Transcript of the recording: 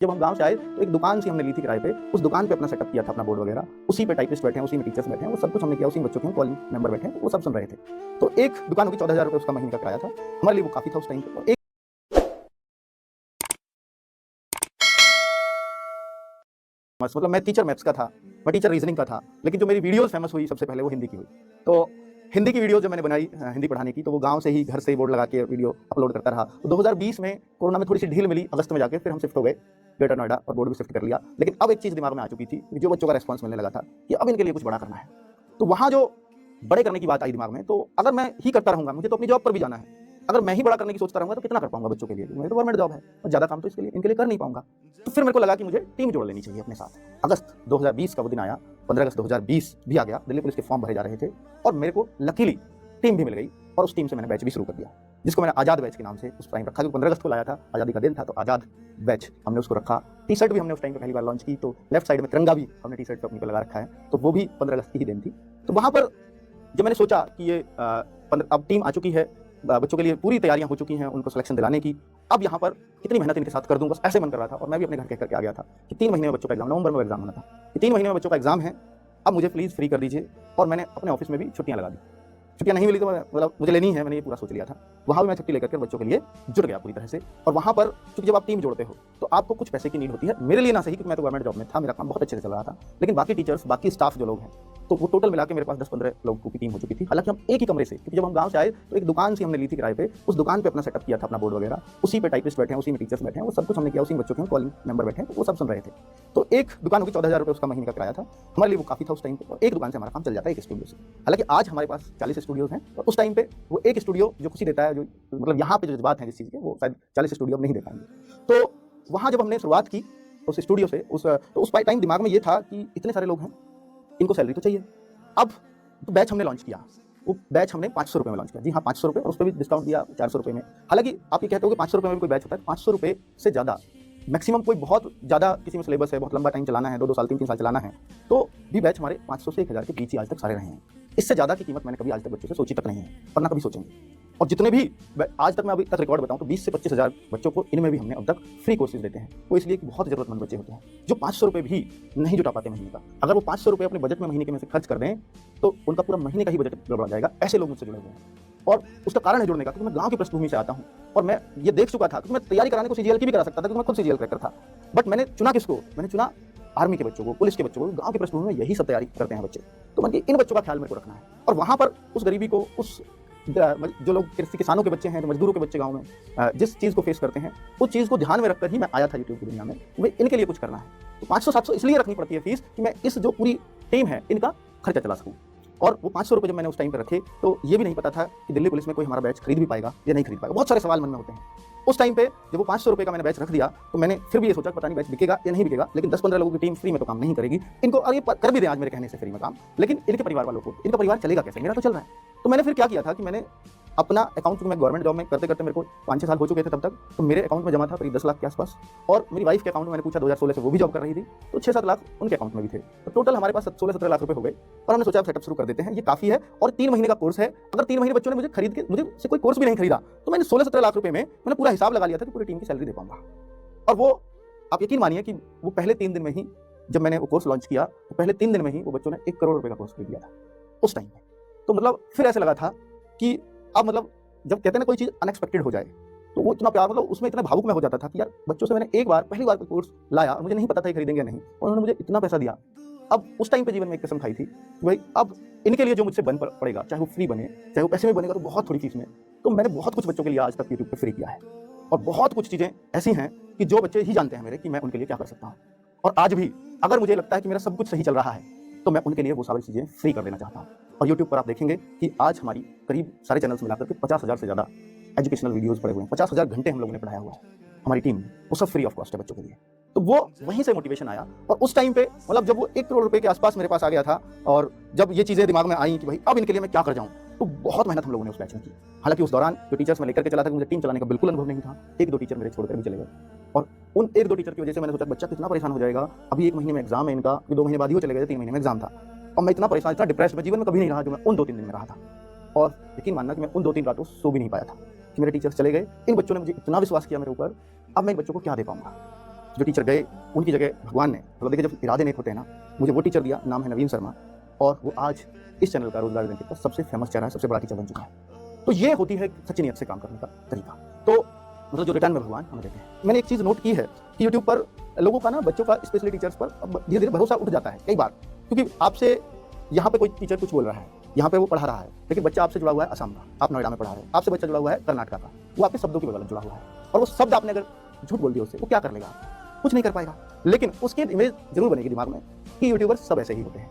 जब हम गांव से आए तो एक दुकान से हमने ली थी किराए पे, उस दुकान पे अपना सेटअप किया था अपना बोर्ड वगैरह, उसी पे टाइपिस्ट बैठे हैं, उसी में टीचर्स बैठे हैं, वो सब कुछ हमने किया, उसी में बच्चों के कॉलिंग मेंबर बैठे हैं, वो सब सुन रहे थे। तो एक दुकान होगी 14,000 रुपये उसका महीने का किराया था, हमारे लिए वो काफ़ी था उस टाइम पे। मतलब मैं टीचर मैथ्स का था, मैं टीचर रीजनिंग का था, लेकिन जो मेरी वीडियोस फेमस हुई सबसे पहले वो हिंदी की हुई। तो हिंदी की वीडियो जब मैंने बनाई हिंदी पढ़ाने की, तो वो गांव से ही घर से ही बोर्ड लगा के वीडियो अपलोड करता रहा। तो 2020 में कोरोना में थोड़ी सी ढील मिली, अगस्त में जाके फिर हम शिफ्ट हो गए ग्रेटर नोएडा और बोर्ड भी शिफ्ट कर लिया। लेकिन अब एक चीज़ दिमाग में आ चुकी थी, जो बच्चों का रेस्पॉन्स मिलने लगा था कि अब इनके लिए कुछ बड़ा करना है। तो वहाँ जो बड़े करने की बात आई दिमाग में, तो अगर मैं ही करता रहूँगा, मुझे तो अपनी जॉब पर भी जाना है, अगर मैं ही बड़ा करने की सोचता रहूँगा तो कितना कर पाऊंगा बच्चों के लिए, मेरी तो गवर्नमेंट जॉब है और ज़्यादा काम तो इनके लिए कर नहीं पाऊंगा। तो फिर मेरे को लगा कि मुझे टीम जोड़ लेनी चाहिए अपने साथ। अगस्त 2020 का वो दिन आया, 15 अगस्त 2020 भी आ गया, दिल्ली पुलिस के फॉर्म भरे जा रहे थे और मेरे को लकीली टीम भी मिल गई और उस टीम से मैंने बैच भी शुरू कर दिया, जिसको मैंने आज़ाद बैच के नाम से उस टाइम रखा, क्योंकि 15 अगस्त को लाया था, आज़ादी का दिन था, तो आज़ाद बैच हमने उसको रखा। टी शर्ट भी हमने उस टाइम पे पहली बार लॉन्च की, तो लेफ्ट साइड में तिरंगा भी हमने टी शर्ट पे अपनी पे लगा रखा है, तो वो भी 15 अगस्त की ही दिन थी। तो वहाँ पर जब मैंने सोचा कि ये अब टीम आ चुकी है, बच्चों के लिए पूरी तैयारियां हो चुकी हैं उनको सिलेक्शन दिलाने की, अब यहाँ पर कितनी मेहनत इनके साथ कर दूं, बस ऐसे मन कर रहा था। और मैं भी अपने घर कह करके आ गया था कि 3 महीने में बच्चों का एग्जाम, नवंबर में एग्जाम होना था, कि 3 महीने में बच्चों का एग्जाम है, अब मुझे प्लीज़ फ्री कर दीजिए। और मैंने अपने ऑफिस में भी छुट्टियां लगा दी, छुट्टियां नहीं मिली तो मतलब मुझे लेनी है, मैंने ये पूरा सोच लिया था। वहाँ भी मैं छुट्टी लेकर के बच्चों के लिए जुड़ गया पूरी तरह से। और वहाँ पर क्योंकि जब आप टीम जोड़ते हो तो आपको कुछ पैसे की नीड होती है, मेरे लिए ना सही, क्योंकि मैं तो गवर्नमेंट जॉब में था, मेरा काम बहुत अच्छे से चल रहा था, लेकिन बाकी टीचर्स, बाकी स्टाफ जो लोग हैं, तो वो टोटल मिला के मेरे पास 10-15 लोगों की टीम हो चुकी थी। हालांकि हम एक ही कमरे से, क्योंकि जब हम गांव से आए तो एक दुकान से हमने ली थी किराए पे, उस दुकान पे अपना सेटअप किया था अपना बोर्ड वगैरह, उसी पे टाइपिस्ट बैठे हैं, उसी में टीचर्स बैठे हैं, वो सब कुछ हमने किया, उसी में बच्चों के कॉलिंग मेंबर बैठे हैं, वो सब सुन रहे थे। तो एक दुकान होगी 14,000 रुपये उसका महीने का किराया था, हमारे लिए वो काफ़ी था उस टाइम पे, और एक दुकान से हमारा काम चल जाता है एक स्टूडियो से। हालांकि आज हमारे पास 40 स्टूडियोज हैं, और उस टाइम पे वो एक स्टूडियो जो खुशी देता है, जो मतलब यहाँ पे जो जज्बात हैं जिस चीज़ के, वो शायद 40 स्टूडियो अब नहीं दे पाएंगे। तो वहाँ जब हमने शुरुआत की उस स्टूडियो से, उस टाइम दिमाग में ये था कि इतने सारे लोग हैं, इनको सैलरी तो चाहिए। अब तो बैच हमने लॉन्च किया, वो बैच हमने 500 रुपये में लॉन्च किया। जी हाँ, 500 रुपये, और उस पर भी डिस्काउंट दिया 400 रुपये में। हालांकि आप ये कहते हो कि 500 रुपये में भी कोई बैच होता है, 500 रुपये से ज़्यादा मैक्सिमम कोई बहुत ज़्यादा किसी में सिलेबस है, बहुत लंबा टाइम चलाना है, 2-2 साल 3-3 साल चलाना है, तो भी बैच हमारे 500 से 1000 के बीच ही आज तक सारे रहे हैं। इससे ज़्यादा की कीमत मैंने कभी आज तक बच्चों से सोची तक नहीं है, और ना कभी सोचेंगे। और जितने भी आज तक मैं अभी तक रिकॉर्ड बताऊं तो 20 से 25 हज़ार बच्चों को इनमें भी हमने अब तक फ्री कोर्सेज देते हैं। वो इसलिए कि बहुत ज़रूरतमंद बच्चे होते हैं जो 500 रुपये भी नहीं जुटा पाते महीने का। अगर वो 500 रुपये अपने बजट में महीने के में से खर्च कर दें तो उनका पूरा महीने का ही बजट गड़बड़ा जाएगा। ऐसे लोग मुझसे जुड़े हुए हैं, और उसका कारण है जुड़ने का, क्योंकि मैं गांव की पृष्ठभूमि से आता हूं और मैं ये देख चुका था कि मैं तैयारी कराने को सीजीएल की भी करा सकता था, क्योंकि मैं खुद सीजीएल क्रैकर था। बट मैंने चुना किसको? मैंने चुना आर्मी के बच्चों को, पुलिस के बच्चों को। गांव की पृष्ठभूमि में यही सब तैयारी करते हैं बच्चे, तो मैंने इन बच्चों का ख्याल मेरे को रखना है। और वहां पर उस गरीबी को, उस जो लोग किसानों के बच्चे हैं, जो मजदूरों के बच्चे गांव में जिस चीज़ को फेस करते हैं, उस चीज़ को ध्यान में रखकर ही मैं आया था यूट्यूब की दुनिया में। मुझे इनके लिए कुछ करना है, तो 500-700 इसलिए रखनी पड़ती है फीस कि मैं इस जो पूरी टीम है इनका खर्चा चला सकूँ। और वो 500 रुपये जब मैंने उस टाइम पर रखे, तो ये भी नहीं पता था कि दिल्ली पुलिस में कोई हमारा बैच खरीद भी पाएगा या नहीं खरीद पाएगा। बहुत सारे सवाल मन में होते हैं। उस टाइम पे जब वो 500 रुपये का मैंने बैच रख दिया, तो मैंने फिर भी ये सोचा पता नहीं बैच बिकेगा या नहीं बिकेगा, लेकिन 10-15 लोगों की टीम फ्री में तो काम नहीं करेगी इनको, और ये कर भी दें आज मेरे कहने से फ्री में काम, लेकिन इनके परिवार वालों को, इनका परिवार चलेगा कैसे? मेरा तो चल रहा है। तो मैंने फिर क्या किया था कि मैंने अपना अकाउंट, क्योंकि मैं गवर्नमेंट जॉब में करते करते मेरे को 5-6 साल हो चुके थे तब तक, तो मेरे अकाउंट में जमा था करीब 10 लाख के आसपास, और मेरी वाइफ के अकाउंट में मैंने पूछा 2016 से वो भी जॉब कर रही थी, तो 6-7 लाख उनके अकाउंट में भी थे। तो टोटल हमारे पास 16-17 लाख रुपए हो गए, और हमने सोचा सेटअप शुरू कर देते हैं, ये काफ़ी है। और 3 महीने का कोर्स है, अगर 3 महीने बच्चों ने मुझे खरीद के, मुझे से कोई कोर्स भी नहीं खरीदा, तो मैंने 16-17 लाख रुपए में मैंने पूरा हिसाब लगा लिया था कि पूरी टीम की सैलरी दे पाऊंगा। और वो आप यकीन मानिए कि वो पहले 3 दिन में ही, जब मैंने वो कोर्स लॉन्च किया, तो पहले 3 दिन में ही वो बच्चों ने 1 करोड़ रुपए का कोर्स खरीद लिया था उस टाइम पे। तो मतलब फिर ऐसे लगा था कि अब मतलब जब कहते हैं ना कोई चीज़ अनएक्सपेक्टेड हो जाए, तो वो इतना प्यार, मतलब उसमें इतना भावुक मैं हो जाता था कि यार बच्चों से मैंने पहली बार कोई कोर्स लाया, मुझे नहीं पता था खरीदेंगे या नहीं, और उन्होंने मुझे इतना पैसा दिया। अब उस टाइम पे जीवन में एक कसम खाई थी कि भाई अब इनके लिए जो मुझसे बन पड़ेगा, चाहे वो फ्री बने, चाहे वो पैसे में बनेगा तो बहुत थोड़ी फीस में, तो मैंने बहुत कुछ बच्चों के लिए आज तक यूट्यूब पे फ्री किया है। और बहुत कुछ चीज़ें ऐसी हैं कि जो बच्चे ही जानते हैं मेरे कि मैं उनके लिए क्या कर सकता हूँ। और आज भी अगर मुझे लगता है कि मेरा सब कुछ सही चल रहा है, तो मैं उनके लिए वो सारी चीज़ें फ्री कर देना चाहता हूँ। और यूट्यूब पर आप देखेंगे कि आज हमारी करीब सारे चैनल्स मिलाकर के 50,000 से ज़्यादा एजुकेशनल वीडियोस पड़े हुए हैं। 50,000 घंटे हम लोगों ने पढ़ाया हुआ है हमारी टीम ने, वो सब फ्री ऑफ कॉस्ट है बच्चों के लिए। तो वो वहीं से मोटिवेशन आया। और उस टाइम पे मतलब जब वो 1 करोड़ रुपए के आसपास मेरे पास आ गया था, और जब ये चीज़ें दिमाग में आई कि भाई अब इनके लिए मैं क्या कर जाऊँ, तो बहुत मेहनत हम लोगों ने उस बैच में की। हालांकि उस दौरान जो टीचर्स मैं लेकर के चला था, मुझे टीम चलाने का बिल्कुल अनुभव नहीं था। 1-2 टीचर मेरे छोड़कर भी चले गए, और उन 1-2 टीचर की वजह से मैंने सोचा बच्चा कितना परेशान हो जाएगा। अभी 1 महीने में एग्जाम है इनका, 2 महीने बाद ही वो चले गए, 3 महीने में एग्जाम था, और मैं इतना परेशान, इतना डिप्रेस मैं जीवन में कभी नहीं रहा जो मैं उन 2-3 दिन में रहा था। और यकीन मानना कि मैं उन 2-3 रातों सो भी नहीं पाया था कि मेरे टीचर्स चले गए। इन बच्चों ने मुझे इतना विश्वास किया मेरे ऊपर, अब मैं इन बच्चों को क्या दे पाऊंगा। जो टीचर गए उनकी जगह भगवान ने, मतलब देखिए जब इरादे नेक होते हैं ना, मुझे वो टीचर दिया, नाम है नवीन शर्मा, और वो आज इस चैनल का रोजगार के सबसे फेमस चेहरा है, सबसे बड़ा टीचर बन चुका है। तो ये होती है सच्ची नियत से काम करने का तरीका। तो मतलब जो रिटर्न में भगवान हमें देते हैं। मैंने एक चीज़ नोट की है कि यूट्यूब पर लोगों का ना, बच्चों का स्पेशली टीचर्स पर अब धीरे धीरे भरोसा उठ जाता है कई बार, क्योंकि आपसे यहाँ पे कोई टीचर कुछ बोल रहा है, यहाँ पे वो पढ़ा रहा है, लेकिन बच्चा आपसे जुड़ा हुआ है असम का, आप नोएडा में पढ़ा रहे हैं, आपसे बच्चा जुड़ा हुआ है कर्नाटक का, वो आपके शब्दों की बदौलत जुड़ा हुआ है, और वो शब्द आपने अगर झूठ बोल दिया उससे, वो क्या कर लेगा? कुछ नहीं कर पाएगा, लेकिन उसकी इमेज जरूर बनेगी दिमाग में कि यूट्यूबर सब ऐसे ही होते हैं।